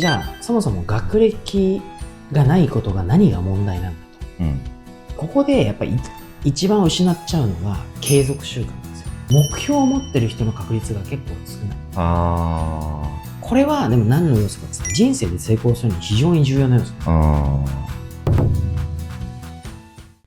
じゃあそもそも学歴がないことが何が問題なんだと、ここでやっぱり一番失っちゃうのが継続習慣なんですよ。目標を持ってる人の確率が結構少ない。これはでも何の要素かって人生で成功するに非常に重要な要素。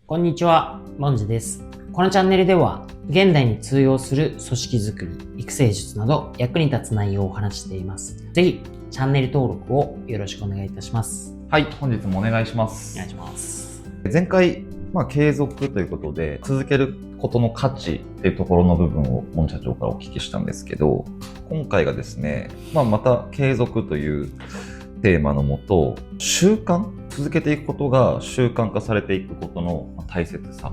こんにちは、モンジです。このチャンネルでは現代に通用する組織づくり、育成術など役に立つ内容をお話ししています。ぜひチャンネル登録をよろしくお願いいたします。はい、本日もお願いします。お願いします。前回、継続ということで、続けることの価値っていうところの部分をモン社長からお聞きしたんですけど、今回がですね、また継続というテーマのもと、続けていくことが習慣化されていくことの大切さ。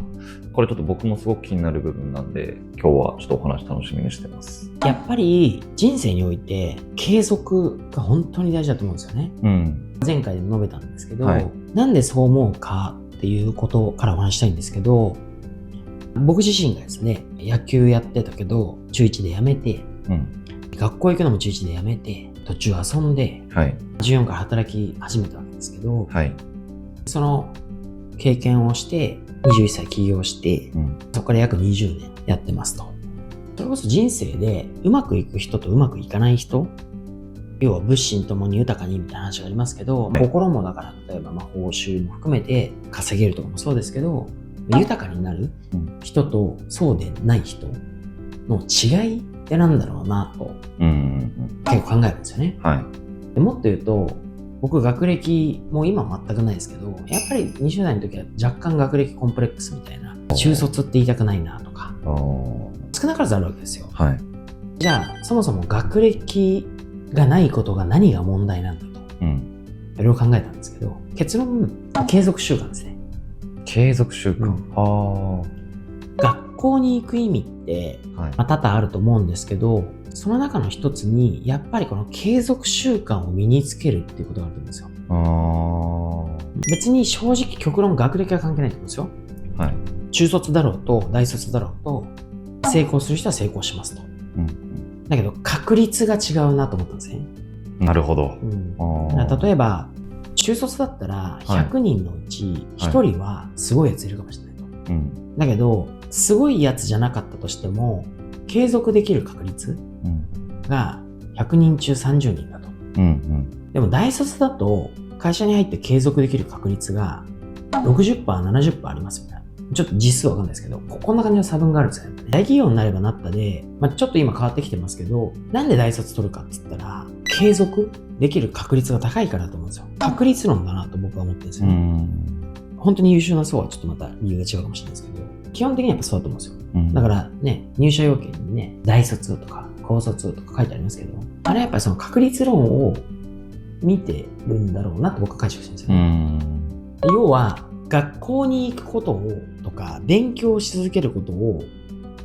これちょっと僕もすごく気になる部分なんで、今日はちょっとお話楽しみにしてます。やっぱり人生において継続が本当に大事だと思うんですよね。前回でも述べたんですけど、なんでそう思うかっていうことからお話したいんですけど、僕自身がですね、野球やってたけど中1で辞めて、学校行くのも中1で辞めて、途中遊んで、14から働き始めたわけですけど、その経験をして21歳起業して、そこから約20年やってますと。それこそ人生でうまくいく人とうまくいかない人、要は物心ともに豊かにみたいな話がありますけど、心もだから例えば報酬も含めて稼げるとかもそうですけど、豊かになる人とそうでない人の違いってなんだろうなと結構考えるんですよね。でもっと言うと、僕学歴も今全くないですけど、やっぱり20代の時は若干学歴コンプレックスみたいな、中卒って言いたくないなとか少なからずあるわけですよ。じゃあそもそも学歴がないことが何が問題なんだと、いろいろ考えたんですけど、結論継続習慣ですね。継続習慣、学校に行く意味って多々あると思うんですけど、その中の一つにやっぱりこの継続習慣を身につけるっていうことがあるんですよ。別に正直極論学歴は関係ないと思うんですよ。中卒だろうと大卒だろうと成功する人は成功しますと。だけど確率が違うなと思ったんですね。なるほど。例えば中卒だったら100人のうち1人はすごいやついるかもしれないと。だけどすごいやつじゃなかったとしても継続できる確率が100人中30人だと。でも大卒だと会社に入って継続できる確率が 60%、70% ありますみたいな。ちょっと実数わかんないですけど、こんな感じの差分があるんですよね。大企業になればなったで、ちょっと今変わってきてますけど、なんで大卒取るかって言ったら、継続できる確率が高いからだと思うんですよ。確率論だなと僕は思ってるんですよね。本当に優秀な層はちょっとまた理由が違うかもしれないですけど、基本的にはやっぱそうだと思うんですよ。だからね、入社要件にね、大卒とか高卒とか書いてありますけど、あれはやっぱりその確率論を見てるんだろうなと僕は解釈してるんですよ。要は、学校に行くことをとか勉強し続けることを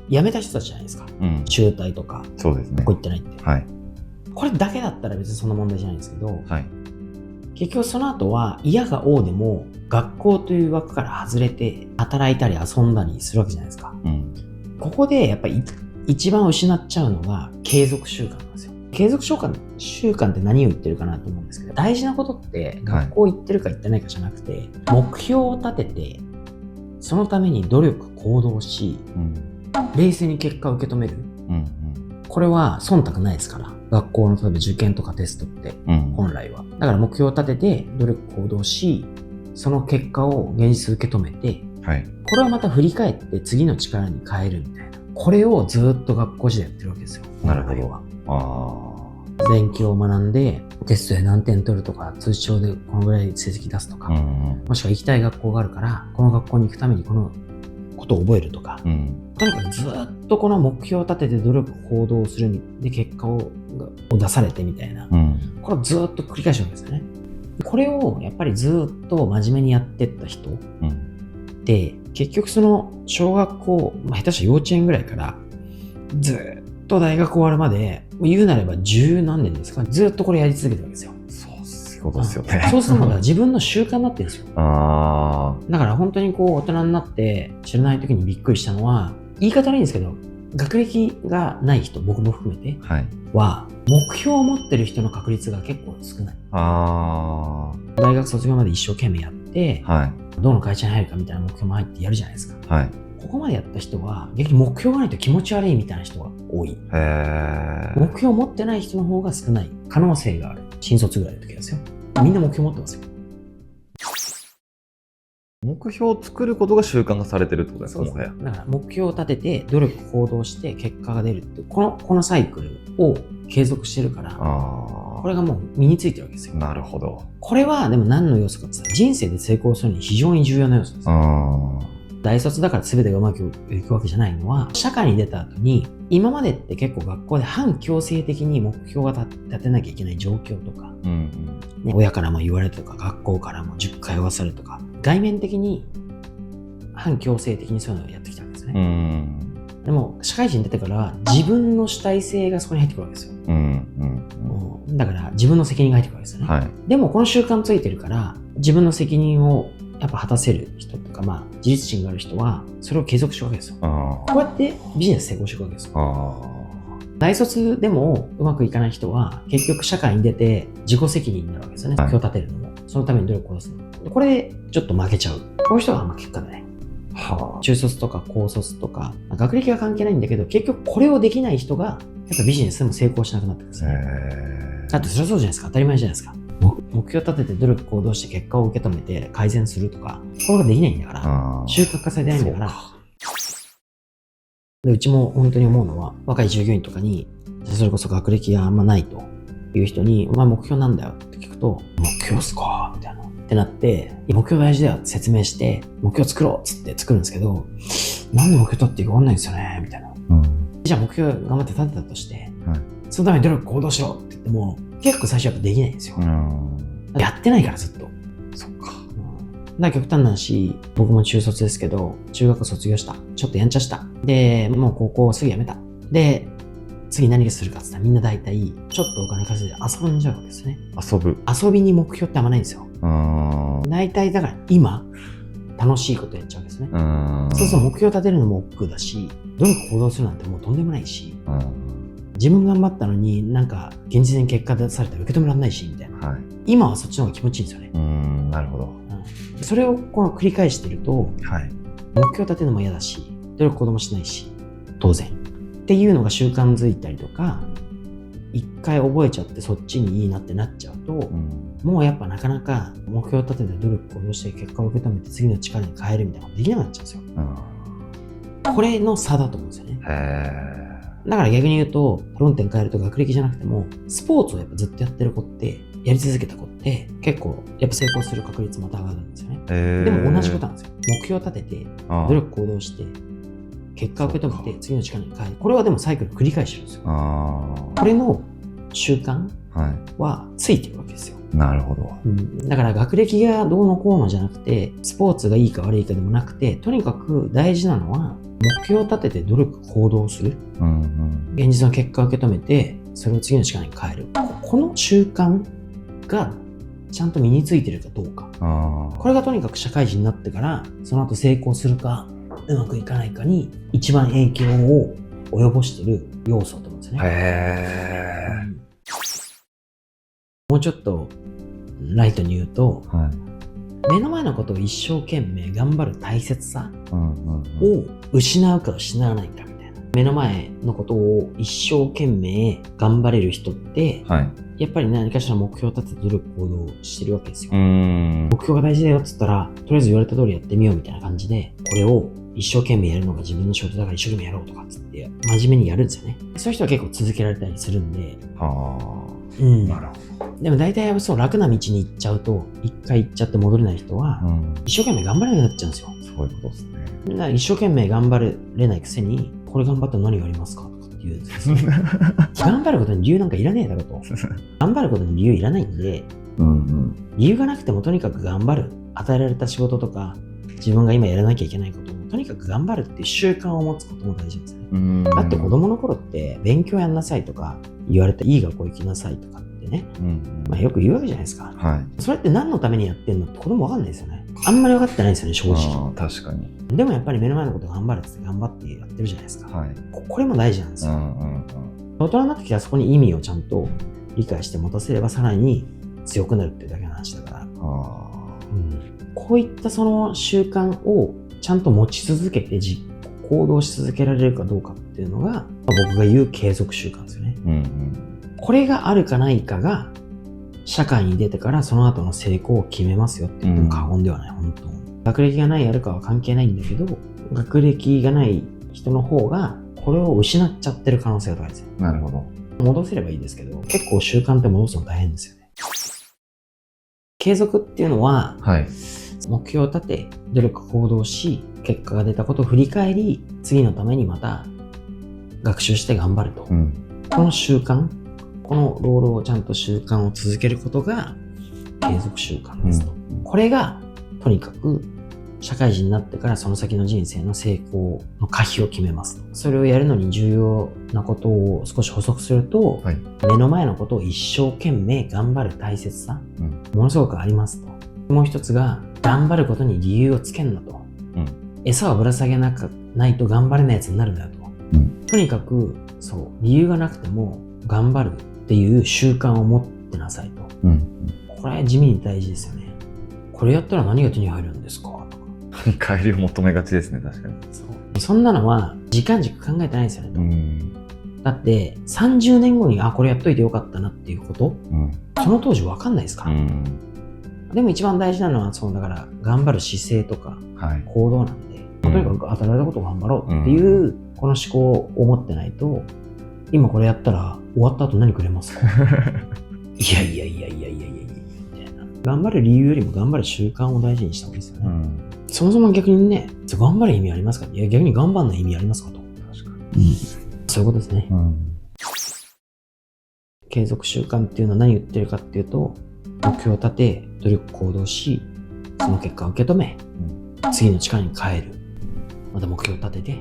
やめた人たちじゃないですか。中退とか、そうですね。こう言ってないって。これだけだったら別にそんな問題じゃないんですけど、結局その後は嫌が応でも学校という枠から外れて働いたり遊んだりするわけじゃないですか。ここでやっぱり一番失っちゃうのが継続習慣なんですよ。継続習慣って何を言ってるかなと思うんですけど、大事なことって学校行ってるか行ってないかじゃなくて、目標を立ててそのために努力行動し、冷静に結果を受け止める、これは忖度ないですから。学校の例えば受験とかテストって本来は、だから目標を立てて努力行動し、その結果を現実受け止めて、これはまた振り返って次の力に変えるみたいな、これをずっと学校時代やってるわけですよ。なるほど。勉強を学んでテストで何点取るとか、通知表でこのぐらい成績出すとか、もしくは行きたい学校があるからこの学校に行くためにこのことを覚えるとか、とにかくずっとこの目標を立てて努力行動するで結果を出されてみたいな、これをずっと繰り返しるんですよね。これをやっぱりずっと真面目にやってった人で、結局その小学校、下手したら幼稚園ぐらいからずっと大学終わるまだで、言うなれば十何年ですか、ずっとこれやり続けてるわけですよ。そうですよね。そうするのが自分の習慣になってるんですよ。だから本当に大人になって知らない時にびっくりしたのは、言い方悪いんですけど、学歴がない人、僕も含めてはい。は、目標を持ってる人の確率が結構少ない。大学卒業まで一生懸命やって、はい。どの会社に入るかみたいな目標も入ってやるじゃないですか。はい。ここまでやった人は、逆に目標がないと気持ち悪いみたいな人が多い。目標を持ってない人の方が少ない可能性がある。新卒ぐらいの時ですよ。みんな目標持ってますよ。目標を作ることが習慣化されてるってことですか？そうです。だから目標を立てて、努力行動して結果が出るっていう、このサイクルを継続してるから、これがもう身についてるわけですよ。なるほど。これはでも何の要素かって言ったら、人生で成功するに非常に重要な要素です。大卒だから全てがうまくいくわけじゃないのは、社会に出た後に、今までって結構学校で反強制的に目標が立てなきゃいけない状況とか、親からも言われるとか、学校からも10回言わされるとか、外面的に反強制的にそういうのをやってきたわけですね。でも、社会人に出てから自分の主体性がそこに入ってくるわけですよ。だから自分の責任が入ってくるわけですよね。はい、でもこの習慣ついてるから、自分の責任をやっぱ果たせる人とか、自立心がある人はそれを継続してるわけですよ。こうやってビジネス成功していくわけですよ。大卒でもうまくいかない人は結局社会に出て自己責任になるわけですよね。目標を立てるのも、そのために努力をするのも。これでちょっと負けちゃう。こういう人が結果でね。中卒とか高卒とか、学歴は関係ないんだけど、結局これをできない人がやっぱビジネスでも成功しなくなってくるんですね。だってそれはそうじゃないですか。当たり前じゃないですか。目標立てて努力行動して結果を受け止めて改善するとか、これができないんだから、習慣化されてないんだから。で、うちも本当に思うのは、若い従業員とかに、それこそ学歴があんまないという人に、お前目標なんだよって聞くと、目標っすかみたいな。ってなって、目標大事だよって説明して、目標作ろうっつって作るんですけど、なんで目標立っていいか分かんないんですよねみたいな。じゃあ目標頑張って立てたとして、そのために努力行動しろって言っても、結構最初はできないんですよ。やってないからずっと。そっか。だから極端な話、僕も中卒ですけど、中学卒業した。ちょっとやんちゃした。で、もう高校すぐ辞めた。で、次何するかって言ったらみんな大体、ちょっとお金稼いで遊んじゃうわけですね。遊びに目標ってあんまないんですよ。大体だから今、楽しいことやっちゃうんですね。そうすると目標立てるのも億劫だし、努力行動するなんてもうとんでもないし、自分頑張ったのになんか現実に結果出されたら受け止められないし、みたいな。今はそっちの方が気持ちいいんですよね。なるほど。それをこの繰り返してると、目標立てるのも嫌だし、努力行動もしないし、当然。っていうのが習慣づいたりとか、一回覚えちゃってそっちにいいなってなっちゃうと、もうやっぱなかなか目標を立てて努力行動して結果を受け止めて次の力に変えるみたいなことできなくなっちゃうんですよ。これの差だと思うんですよね。だから逆に言うと、論点変えると学歴じゃなくても、スポーツをやっぱずっとやってる子って、やり続けた子って、結構やっぱ成功する確率また上がるんですよね。でも同じことなんですよ。目標を立てて、努力行動して、結果を受け止めて次の力に変える。これはでもサイクル繰り返してるんですよ。これの習慣はついてるわけですよ。なるほど。だから学歴がどうのこうのじゃなくて、スポーツがいいか悪いかでもなくて、とにかく大事なのは、目標を立てて努力行動する。現実の結果を受け止めて、それを次の力に変える。この習慣がちゃんと身についてるかどうか。これがとにかく社会人になってから、その後成功するか、うまくいかないかに一番影響を及ぼしている要素だと思うんですよね。もうちょっとライトに言うと、目の前のことを一生懸命頑張る大切さを失うか失わないかみたいな。目の前のことを一生懸命頑張れる人って、やっぱり何かしら目標を立てて努力行動してるわけですよ。目標が大事だよって言ったら、とりあえず言われた通りやってみようみたいな感じで、これを一生懸命やるのが自分の仕事だから一生懸命やろうとかっつって真面目にやるんですよね。そういう人は結構続けられたりするんで。なるほど。でも大体そう楽な道に行っちゃうと、一回行っちゃって戻れない人は、一生懸命頑張れなくなっちゃうんですよ。そういうことですね。だから一生懸命頑張れないくせに、これ頑張ったら何がありますかとかって言うんですよ。頑張ることに理由なんかいらねえだろと。頑張ることに理由いらないんで、理由がなくてもとにかく頑張る。与えられた仕事とか、自分が今やらなきゃいけないことも、とにかく頑張るっていう習慣を持つことも大事ですね。だって子供の頃って勉強やんなさいとか言われていい学校行きなさいとかってね、よく言うわけじゃないですか。それって何のためにやってんのって子供わかんないですよね。あんまり分かってないんですよね、正直。確かに。でもやっぱり目の前のこと頑張るって頑張ってやってるじゃないですか。はい。これも大事なんですよ。大人になってきたらそこに意味をちゃんと理解して持たせればさらに強くなるっていうだけの話だから。こういったその習慣をちゃんと持ち続けて行動し続けられるかどうかっていうのが、僕が言う継続習慣ですよね。これがあるかないかが社会に出てからその後の成功を決めますよって言っても過言ではない、本当に。学歴がないやるかは関係ないんだけど、学歴がない人の方がこれを失っちゃってる可能性が高いですよ。なるほど。戻せればいいですけど、結構習慣って戻すの大変ですよね。継続っていうのは、目標を立て、努力行動し、結果が出たことを振り返り、次のためにまた学習して頑張ると。この習慣、このロールをちゃんと習慣を続けることが継続習慣ですと。これがとにかく社会人になってからその先の人生の成功の可否を決めますと。それをやるのに重要なことを少し補足すると、目の前のことを一生懸命頑張る大切さ、ものすごくありますと。もう一つが、頑張ることに理由をつけんなと。餌をぶら下げないと頑張れないやつになるんだよと。とにかく、理由がなくても頑張るっていう習慣を持ってなさいと。これ地味に大事ですよね。これやったら何が手に入るんですかとか。帰りを求めがちですね、確かに。そんなのは時間軸考えてないですよねと。だって30年後にこれやっといてよかったなっていうこと、その当時分かんないですから。でも一番大事なのはだから頑張る姿勢とか行動なんで、とにかく与えられたことを頑張ろうっていうこの思考を持ってないと、今これやったら終わった後何くれますかいやみたいな。頑張る理由よりも頑張る習慣を大事にした方がいいですよね。そもそも逆にね、頑張る意味ありますか？いや逆に頑張んない意味ありますかと。確かに。そういうことですね。継続習慣っていうのは何言ってるかっていうと、目標を立て、努力行動し、その結果を受け止め、次の力に変える。また目標を立てて、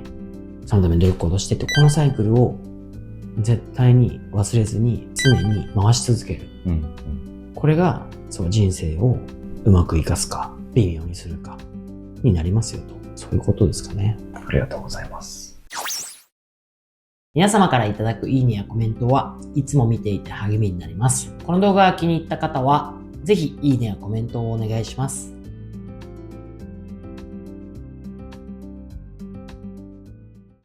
そのために努力行動してって、このサイクルを絶対に忘れずに常に回し続ける。これが人生をうまく生かすか、微妙にするかになりますよと。そういうことですかね。ありがとうございます。皆様からいただくいいねやコメントはいつも見ていて励みになります。この動画が気に入った方は、ぜひいいねやコメントをお願いします。